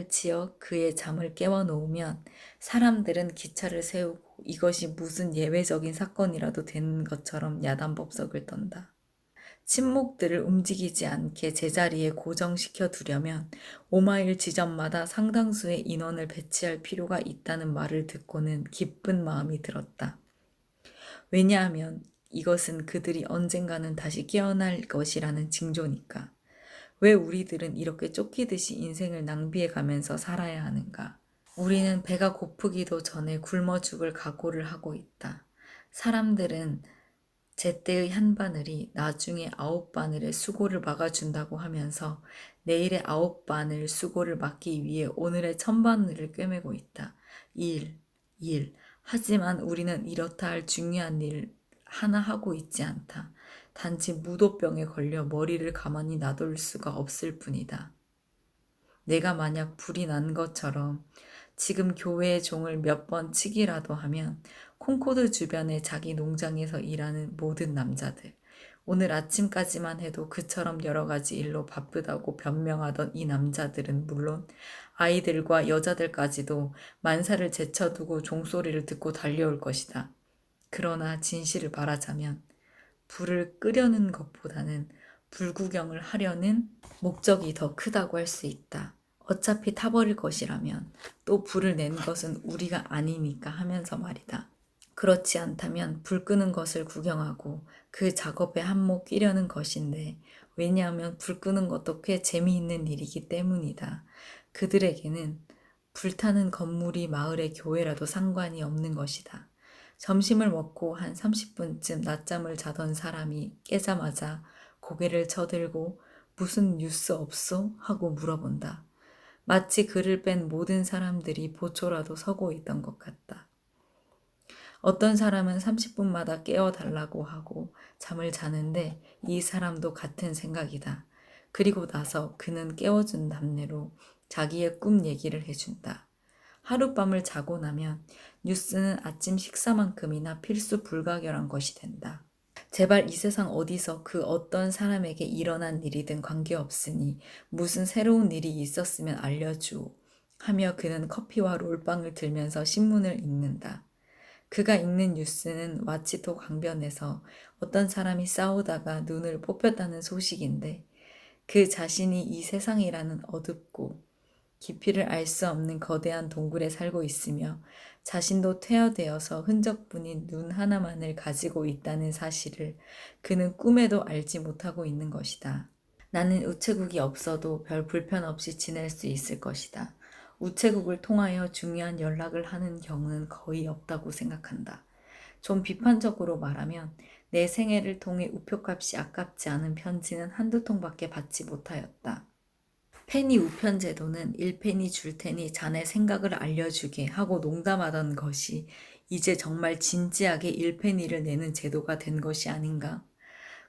치어 그의 잠을 깨워 놓으면 사람들은 기차를 세우고 이것이 무슨 예외적인 사건이라도 된 것처럼 야단법석을 떤다. 침묵들을 움직이지 않게 제자리에 고정시켜 두려면 5마일 지점마다 상당수의 인원을 배치할 필요가 있다는 말을 듣고는 기쁜 마음이 들었다. 왜냐하면 이것은 그들이 언젠가는 다시 깨어날 것이라는 징조니까. 왜 우리들은 이렇게 쫓기듯이 인생을 낭비해 가면서 살아야 하는가? 우리는 배가 고프기도 전에 굶어 죽을 각오를 하고 있다. 사람들은 제때의 한 바늘이 나중에 9바늘의 수고를 막아준다고 하면서 내일의 9바늘 수고를 막기 위해 오늘의 1000바늘을 꿰매고 있다. 일. 하지만 우리는 이렇다 할 중요한 일 하나 하고 있지 않다. 단지 무도병에 걸려 머리를 가만히 놔둘 수가 없을 뿐이다. 내가 만약 불이 난 것처럼 지금 교회의 종을 몇 번 치기라도 하면 콩코드 주변의 자기 농장에서 일하는 모든 남자들, 오늘 아침까지만 해도 그처럼 여러 가지 일로 바쁘다고 변명하던 이 남자들은 물론 아이들과 여자들까지도 만사를 제쳐두고 종소리를 듣고 달려올 것이다. 그러나 진실을 말하자면 불을 끄려는 것보다는 불구경을 하려는 목적이 더 크다고 할 수 있다. 어차피 타버릴 것이라면 또 불을 낸 것은 우리가 아니니까 하면서 말이다. 그렇지 않다면 불 끄는 것을 구경하고 그 작업에 한몫 끼려는 것인데 왜냐하면 불 끄는 것도 꽤 재미있는 일이기 때문이다. 그들에게는 불타는 건물이 마을의 교회라도 상관이 없는 것이다. 점심을 먹고 한 30분쯤 낮잠을 자던 사람이 깨자마자 고개를 쳐들고 무슨 뉴스 없소? 하고 물어본다. 마치 그를 뺀 모든 사람들이 보초라도 서고 있던 것 같다. 어떤 사람은 30분마다 깨워달라고 하고 잠을 자는데 이 사람도 같은 생각이다. 그리고 나서 그는 깨워준 답례로 자기의 꿈 얘기를 해준다. 하룻밤을 자고 나면 뉴스는 아침 식사만큼이나 필수 불가결한 것이 된다. 제발 이 세상 어디서 그 어떤 사람에게 일어난 일이든 관계없으니 무슨 새로운 일이 있었으면 알려주오 하며 그는 커피와 롤빵을 들면서 신문을 읽는다. 그가 읽는 뉴스는 와치토 강변에서 어떤 사람이 싸우다가 눈을 뽑혔다는 소식인데 그 자신이 이 세상이라는 어둡고 깊이를 알 수 없는 거대한 동굴에 살고 있으며 자신도 퇴화되어서 흔적뿐인 눈 하나만을 가지고 있다는 사실을 그는 꿈에도 알지 못하고 있는 것이다. 나는 우체국이 없어도 별 불편 없이 지낼 수 있을 것이다. 우체국을 통하여 중요한 연락을 하는 경우는 거의 없다고 생각한다. 좀 비판적으로 말하면 내 생애를 통해 우표값이 아깝지 않은 편지는 한두 통밖에 받지 못하였다. 페니 우편 제도는 1페니 줄 테니 자네 생각을 알려주게 하고 농담하던 것이 이제 정말 진지하게 1페니를 내는 제도가 된 것이 아닌가?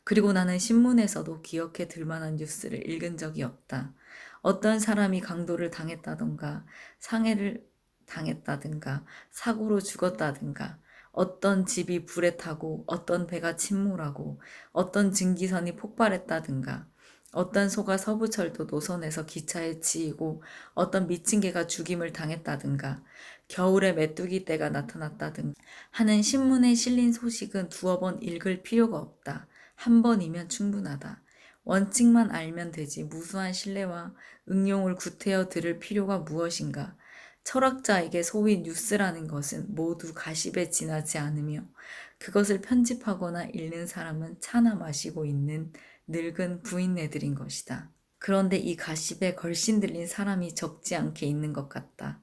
그리고 나는 신문에서도 기억해 둘 만한 뉴스를 읽은 적이 없다. 어떤 사람이 강도를 당했다던가, 상해를 당했다든가, 사고로 죽었다든가, 어떤 집이 불에 타고, 어떤 배가 침몰하고, 어떤 증기선이 폭발했다든가, 어떤 소가 서부철도 노선에서 기차에 치이고, 어떤 미친 개가 죽임을 당했다든가, 겨울에 메뚜기 떼가 나타났다든가 하는 신문에 실린 소식은 두어 번 읽을 필요가 없다. 한 번이면 충분하다. 원칙만 알면 되지 무수한 신뢰와 응용을 구태여 들을 필요가 무엇인가. 철학자에게 소위 뉴스라는 것은 모두 가십에 지나지 않으며 그것을 편집하거나 읽는 사람은 차나 마시고 있는 늙은 부인네들인 것이다. 그런데 이 가십에 걸신 들린 사람이 적지 않게 있는 것 같다.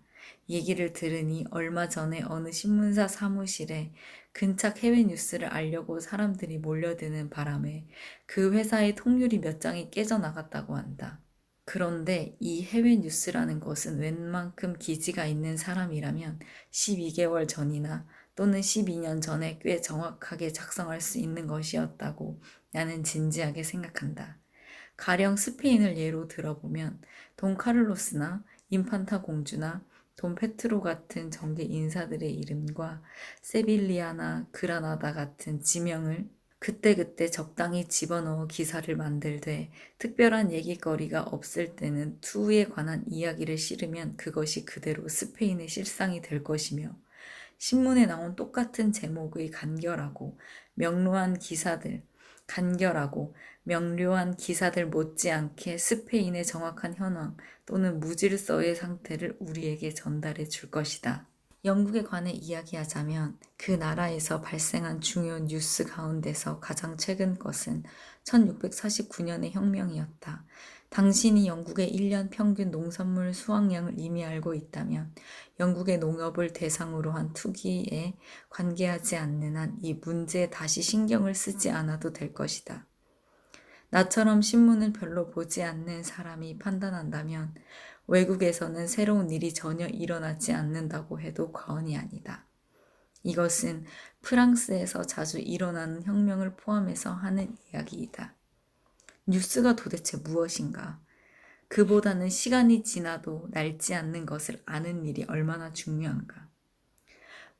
얘기를 들으니 얼마 전에 어느 신문사 사무실에 근착 해외 뉴스를 알려고 사람들이 몰려드는 바람에 그 회사의 통유리 몇 장이 깨져나갔다고 한다. 그런데 이 해외 뉴스라는 것은 웬만큼 기지가 있는 사람이라면 12개월 전이나 또는 12년 전에 꽤 정확하게 작성할 수 있는 것이었다고 나는 진지하게 생각한다. 가령 스페인을 예로 들어보면 돈 카를로스나 인판타 공주나 돈 페트로 같은 정계 인사들의 이름과 세빌리아나 그라나다 같은 지명을 그때그때 적당히 집어넣어 기사를 만들되 특별한 얘기거리가 없을 때는 투에 관한 이야기를 실으면 그것이 그대로 스페인의 실상이 될 것이며 신문에 나온 똑같은 제목의 간결하고 명료한 기사들 못지않게 스페인의 정확한 현황 또는 무질서의 상태를 우리에게 전달해 줄 것이다. 영국에 관해 이야기하자면 그 나라에서 발생한 중요 뉴스 가운데서 가장 최근 것은 1649년의 혁명이었다. 당신이 영국의 1년 평균 농산물 수확량을 이미 알고 있다면 영국의 농업을 대상으로 한 투기에 관계하지 않는 한 이 문제에 다시 신경을 쓰지 않아도 될 것이다. 나처럼 신문을 별로 보지 않는 사람이 판단한다면 외국에서는 새로운 일이 전혀 일어나지 않는다고 해도 과언이 아니다. 이것은 프랑스에서 자주 일어나는 혁명을 포함해서 하는 이야기이다. 뉴스가 도대체 무엇인가? 그보다는 시간이 지나도 낡지 않는 것을 아는 일이 얼마나 중요한가?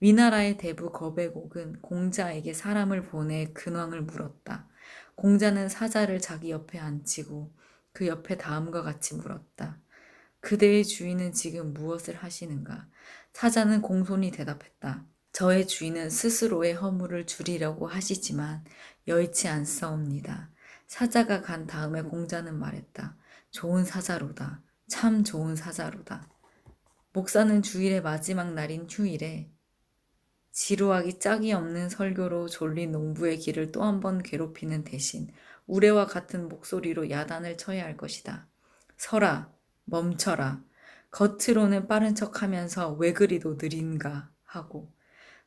위나라의 대부 거베곡은 공자에게 사람을 보내 근황을 물었다. 공자는 사자를 자기 옆에 앉히고 그 옆에 다음과 같이 물었다. 그대의 주인은 지금 무엇을 하시는가? 사자는 공손히 대답했다. 저의 주인은 스스로의 허물을 줄이려고 하시지만 여의치 않사옵니다. 사자가 간 다음에 공자는 말했다. 좋은 사자로다. 참 좋은 사자로다. 목사는 주일의 마지막 날인 휴일에 지루하기 짝이 없는 설교로 졸린 농부의 길을 또 한 번 괴롭히는 대신 우레와 같은 목소리로 야단을 쳐야 할 것이다. 서라, 멈춰라. 겉으로는 빠른 척하면서 왜 그리도 느린가 하고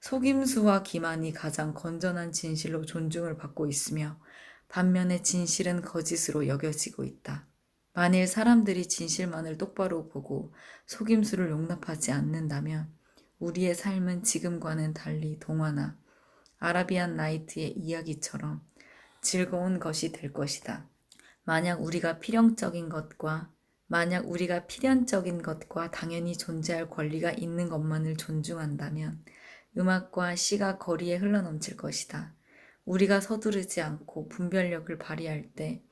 속임수와 기만이 가장 건전한 진실로 존중을 받고 있으며 반면에 진실은 거짓으로 여겨지고 있다. 만일 사람들이 진실만을 똑바로 보고 속임수를 용납하지 않는다면 우리의 삶은 지금과는 달리 동화나 아라비안 나이트의 이야기처럼 즐거운 것이 될 것이다. 만약 우리가 필연적인 것과 당연히 존재할 권리가 있는 것만을 존중한다면 음악과 시가 거리에 흘러넘칠 것이다. 우리가 서두르지 않고 분별력을 발휘할 때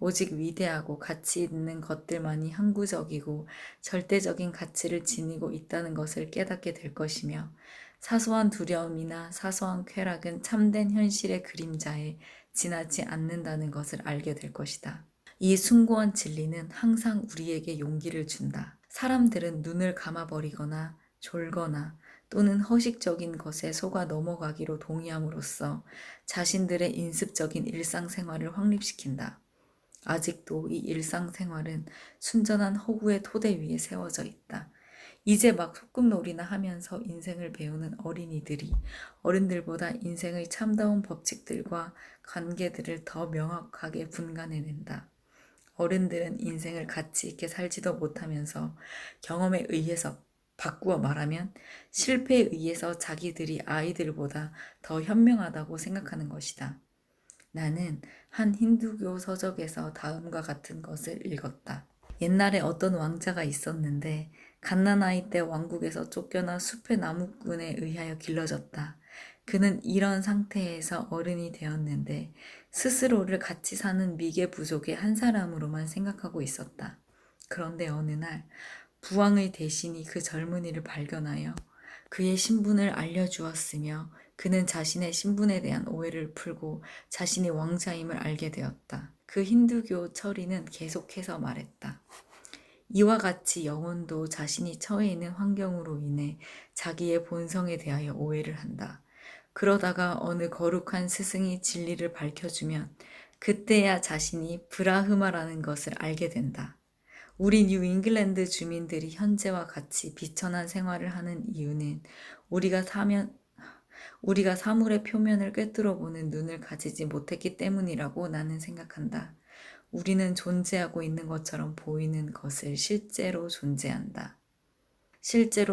오직 위대하고 가치 있는 것들만이 항구적이고 절대적인 가치를 지니고 있다는 것을 깨닫게 될 것이며 사소한 두려움이나 사소한 쾌락은 참된 현실의 그림자에 지나지 않는다는 것을 알게 될 것이다. 이 숭고한 진리는 항상 우리에게 용기를 준다. 사람들은 눈을 감아버리거나 졸거나 또는 허식적인 것에 속아 넘어가기로 동의함으로써 자신들의 인습적인 일상생활을 확립시킨다. 아직도 이 일상생활은 순전한 허구의 토대 위에 세워져 있다. 이제 막 소꿉놀이나 하면서 인생을 배우는 어린이들이 어른들보다 인생의 참다운 법칙들과 관계들을 더 명확하게 분간해낸다. 어른들은 인생을 가치 있게 살지도 못하면서 경험에 의해서 바꾸어 말하면 실패에 의해서 자기들이 아이들보다 더 현명하다고 생각하는 것이다. 나는 한 힌두교 서적에서 다음과 같은 것을 읽었다. 옛날에 어떤 왕자가 있었는데 갓난아이 때 왕국에서 쫓겨나 숲의 나무꾼에 의하여 길러졌다. 그는 이런 상태에서 어른이 되었는데 스스로를 같이 사는 미개 부족의 한 사람으로만 생각하고 있었다. 그런데 어느 날 부왕의 대신이 그 젊은이를 발견하여 그의 신분을 알려주었으며 그는 자신의 신분에 대한 오해를 풀고 자신이 왕자임을 알게 되었다. 그 힌두교 처리는 계속해서 말했다. 이와 같이 영혼도 자신이 처해 있는 환경으로 인해 자기의 본성에 대하여 오해를 한다. 그러다가 어느 거룩한 스승이 진리를 밝혀주면 그때야 자신이 브라흐마라는 것을 알게 된다. 우리 뉴 잉글랜드 주민들이 현재와 같이 비천한 생활을 하는 이유는 우리가 사물의 표면을 꿰뚫어 보는 눈을 가지지 못했기 때문이라고 나는 생각한다. 우리는 존재하고 있는 것처럼 보이는 것을 실제로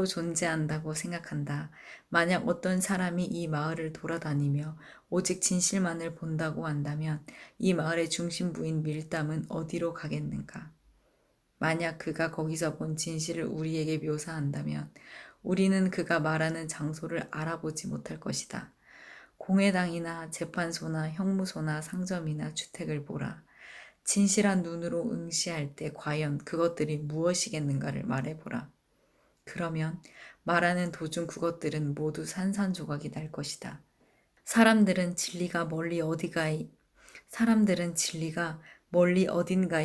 존재한다고 생각한다. 만약 어떤 사람이 이 마을을 돌아다니며 오직 진실만을 본다고 한다면 이 마을의 중심부인 밀담은 어디로 가겠는가? 만약 그가 거기서 본 진실을 우리에게 묘사한다면 우리는 그가 말하는 장소를 알아보지 못할 것이다. 공회당이나 재판소나 형무소나 상점이나 주택을 보라. 진실한 눈으로 응시할 때 과연 그것들이 무엇이겠는가를 말해보라. 그러면 말하는 도중 그것들은 모두 산산조각이 날 것이다. 사람들은 진리가 멀리 어딘가에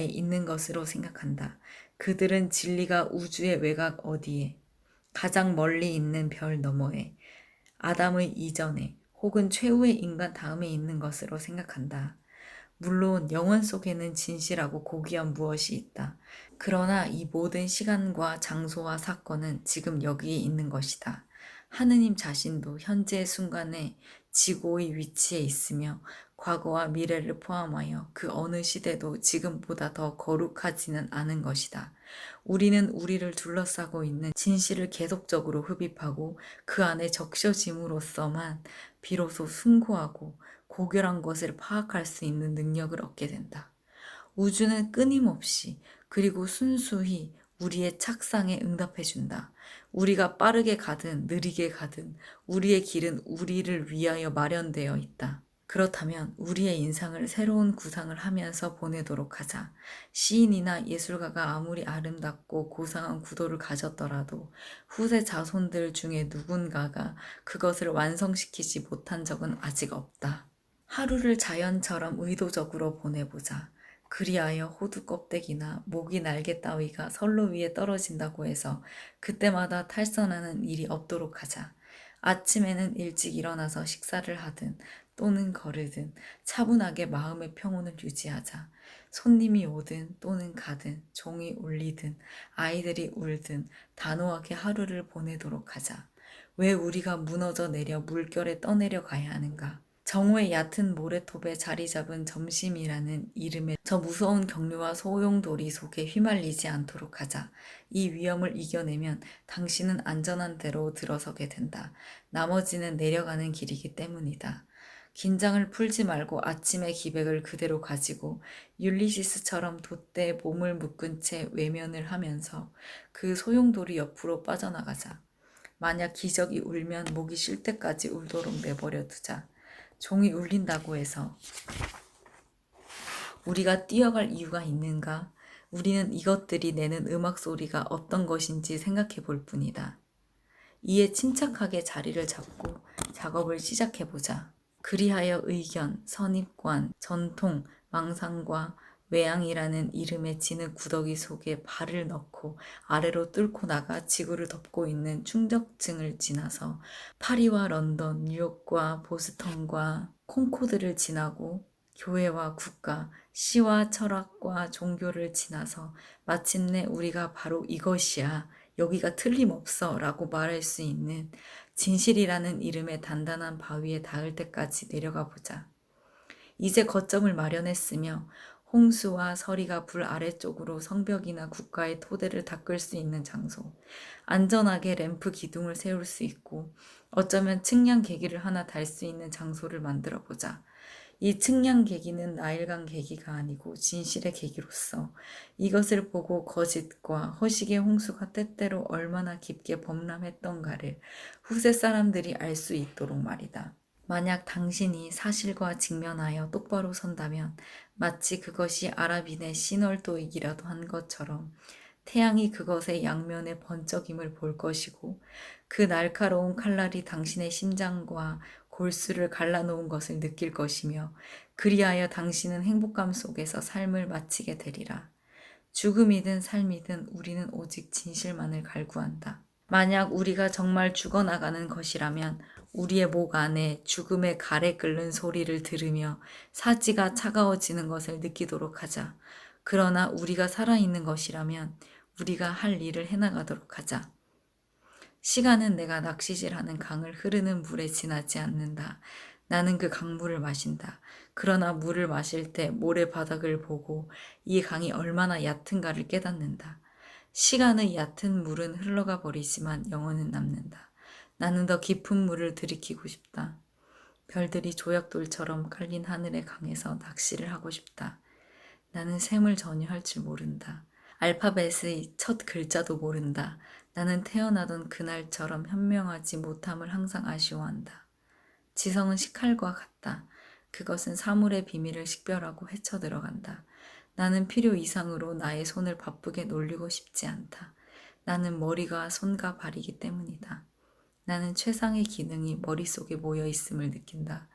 있는 것으로 생각한다. 그들은 진리가 우주의 외곽 어디에, 가장 멀리 있는 별 너머에, 아담의 이전에, 혹은 최후의 인간 다음에 있는 것으로 생각한다. 물론 영원 속에는 진실하고 고귀한 무엇이 있다. 그러나 이 모든 시간과 장소와 사건은 지금 여기에 있는 것이다. 하느님 자신도 현재의 순간에 지고의 위치에 있으며 과거와 미래를 포함하여 그 어느 시대도 지금보다 더 거룩하지는 않은 것이다. 우리는 우리를 둘러싸고 있는 진실을 계속적으로 흡입하고 그 안에 적셔짐으로써만 비로소 숭고하고 고결한 것을 파악할 수 있는 능력을 얻게 된다. 우주는 끊임없이 그리고 순수히 우리의 착상에 응답해준다. 우리가 빠르게 가든 느리게 가든 우리의 길은 우리를 위하여 마련되어 있다. 그렇다면 우리의 인상을 새로운 구상을 하면서 보내도록 하자. 시인이나 예술가가 아무리 아름답고 고상한 구도를 가졌더라도 후세 자손들 중에 누군가가 그것을 완성시키지 못한 적은 아직 없다. 하루를 자연처럼 의도적으로 보내보자. 그리하여 호두 껍데기나 모기 날개 따위가 선로 위에 떨어진다고 해서 그때마다 탈선하는 일이 없도록 하자. 아침에는 일찍 일어나서 식사를 하든 또는 거르든 차분하게 마음의 평온을 유지하자. 손님이 오든 또는 가든 종이 울리든 아이들이 울든 단호하게 하루를 보내도록 하자. 왜 우리가 무너져 내려 물결에 떠내려 가야 하는가? 정오의 얕은 모래톱에 자리 잡은 점심이라는 이름의 저 무서운 경류와 소용돌이 속에 휘말리지 않도록 하자. 이 위험을 이겨내면 당신은 안전한 데로 들어서게 된다. 나머지는 내려가는 길이기 때문이다. 긴장을 풀지 말고 아침의 기백을 그대로 가지고 율리시스처럼 돛대에 몸을 묶은 채 외면을 하면서 그 소용돌이 옆으로 빠져나가자. 만약 기적이 울면 목이 쉴 때까지 울도록 내버려 두자. 종이 울린다고 해서 우리가 뛰어갈 이유가 있는가? 우리는 이것들이 내는 음악 소리가 어떤 것인지 생각해 볼 뿐이다. 이에 침착하게 자리를 잡고 작업을 시작해 보자. 그리하여 의견, 선입관, 전통, 망상과 외양이라는 이름의 진흙 구더기 속에 발을 넣고 아래로 뚫고 나가 지구를 덮고 있는 충격층을 지나서 파리와 런던, 뉴욕과 보스턴과 콩코드를 지나고 교회와 국가, 시와 철학과 종교를 지나서 마침내 우리가 바로 이것이야, 여기가 틀림없어 라고 말할 수 있는 진실이라는 이름의 단단한 바위에 닿을 때까지 내려가 보자. 이제 거점을 마련했으며 홍수와 서리가 불 아래쪽으로 성벽이나 국가의 토대를 닦을 수 있는 장소, 안전하게 램프 기둥을 세울 수 있고 어쩌면 측량 계기를 하나 달 수 있는 장소를 만들어 보자. 이 측량 계기는 나일강 계기가 아니고 진실의 계기로서 이것을 보고 거짓과 허식의 홍수가 때때로 얼마나 깊게 범람했던가를 후세 사람들이 알 수 있도록 말이다. 만약 당신이 사실과 직면하여 똑바로 선다면 마치 그것이 아랍인의 시널도이기라도 한 것처럼 태양이 그것의 양면의 번쩍임을 볼 것이고 그 날카로운 칼날이 당신의 심장과 골수를 갈라놓은 것을 느낄 것이며 그리하여 당신은 행복감 속에서 삶을 마치게 되리라. 죽음이든 삶이든 우리는 오직 진실만을 갈구한다. 만약 우리가 정말 죽어나가는 것이라면 우리의 목 안에 죽음의 가래 끓는 소리를 들으며 사지가 차가워지는 것을 느끼도록 하자. 그러나 우리가 살아있는 것이라면 우리가 할 일을 해나가도록 하자. 시간은 내가 낚시질하는 강을 흐르는 물에 지나지 않는다. 나는 그 강물을 마신다. 그러나 물을 마실 때 모래바닥을 보고 이 강이 얼마나 얕은가를 깨닫는다. 시간의 얕은 물은 흘러가 버리지만 영혼은 남는다. 나는 더 깊은 물을 들이키고 싶다. 별들이 조약돌처럼 깔린 하늘의 강에서 낚시를 하고 싶다. 나는 셈을 전혀 할 줄 모른다. 알파벳의 첫 글자도 모른다. 나는 태어나던 그날처럼 현명하지 못함을 항상 아쉬워한다. 지성은 식칼과 같다. 그것은 사물의 비밀을 식별하고 헤쳐 들어간다. 나는 필요 이상으로 나의 손을 바쁘게 놀리고 싶지 않다. 나는 머리가 손과 발이기 때문이다. 나는 최상의 기능이 머릿속에 모여 있음을 느낀다.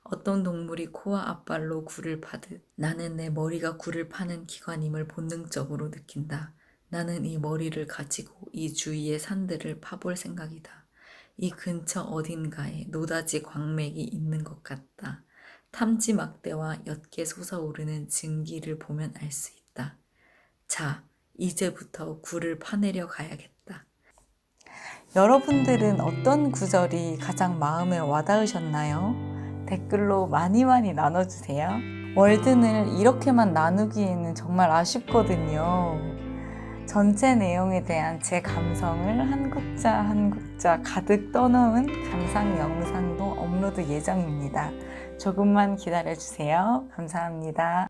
어떤 동물이 코와 앞발로 굴을 파듯 나는 내 머리가 굴을 파는 기관임을 본능적으로 느낀다. 나는 이 머리를 가지고 이 주위의 산들을 파볼 생각이다. 이 근처 어딘가에 노다지 광맥이 있는 것 같다. 탐지 막대와 옅게 솟아오르는 증기를 보면 알 수 있다. 자, 이제부터 굴을 파내려 가야겠다. 여러분들은 어떤 구절이 가장 마음에 와닿으셨나요? 댓글로 많이 나눠주세요. 월든을 이렇게만 나누기에는 정말 아쉽거든요. 전체 내용에 대한 제 감성을 한 국자 한 국자 가득 떠넣은 감상 영상도 업로드 예정입니다. 조금만 기다려주세요. 감사합니다.